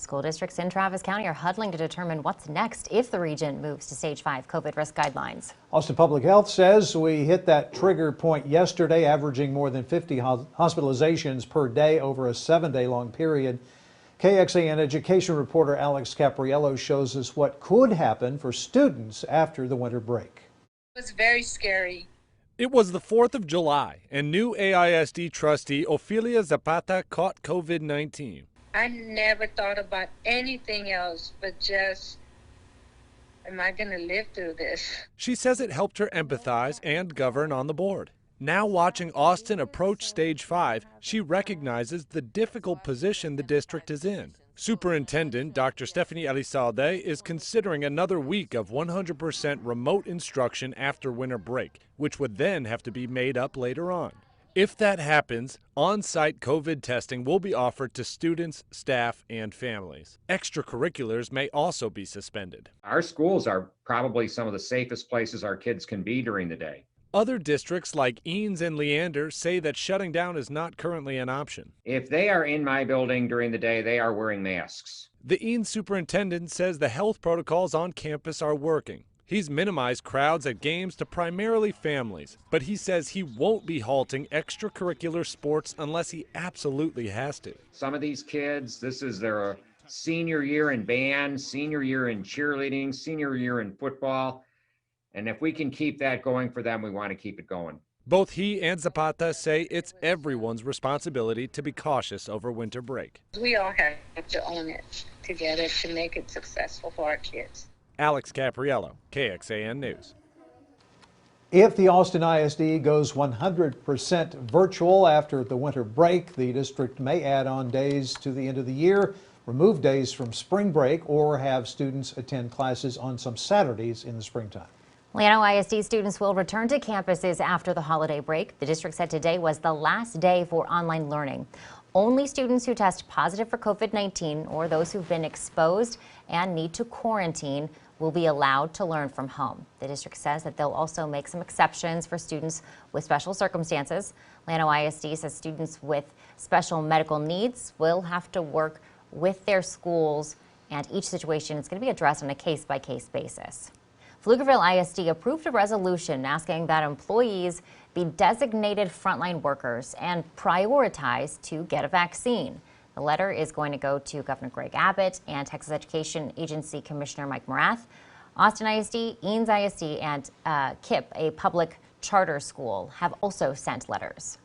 School districts in Travis County are huddling to determine what's next if the region moves to stage 5 COVID risk guidelines. Austin Public Health says we hit that trigger point yesterday, averaging more than 50 hospitalizations per day over a 7-day long period. KXAN education reporter Alex Capriello shows us what could happen for students after the winter break. It was very scary. It was the 4th of July, and new AISD trustee Ophelia Zapata caught COVID-19. I never thought about anything else but just, am I going to live through this? She says it helped her empathize and govern on the board. Now watching Austin approach stage 5, she recognizes the difficult position the district is in. Superintendent Dr. Stephanie Elizalde is considering another week of 100% remote instruction after winter break, which would then have to be made up later on. If that happens, on-site COVID testing will be offered to students, staff, and families. Extracurriculars may also be suspended. Our schools are probably some of the safest places our kids can be during the day. Other districts like Eanes and Leander say that shutting down is not currently an option. If they are in my building during the day, they are wearing masks. The Eanes superintendent says the health protocols on campus are working. He's minimized crowds at games to primarily families, but he says he won't be halting extracurricular sports unless he absolutely has to. Some of these kids, this is their senior year in band, senior year in cheerleading, senior year in football. And if we can keep that going for them, we want to keep it going. Both he and Zapata say it's everyone's responsibility to be cautious over winter break. We all have to own it together to make it successful for our kids. Alex Capriello, KXAN News. If the Austin ISD goes 100% virtual after the winter break, the district may add on days to the end of the year, remove days from spring break, or have students attend classes on some Saturdays in the springtime. Llano ISD students will return to campuses after the holiday break. The district said today was the last day for online learning. Only students who test positive for COVID-19 or those who've been exposed and need to quarantine will be allowed to learn from home. The district says that they'll also make some exceptions for students with special circumstances. Llano ISD says students with special medical needs will have to work with their schools, and each situation is going to be addressed on a case-by-case basis. Pflugerville ISD approved a resolution asking that employees be designated frontline workers and prioritize to get a vaccine. The letter is going to go to Governor Greg Abbott and Texas Education Agency Commissioner Mike Morath. Austin ISD, Eanes ISD, and KIPP, a public charter school, have also sent letters.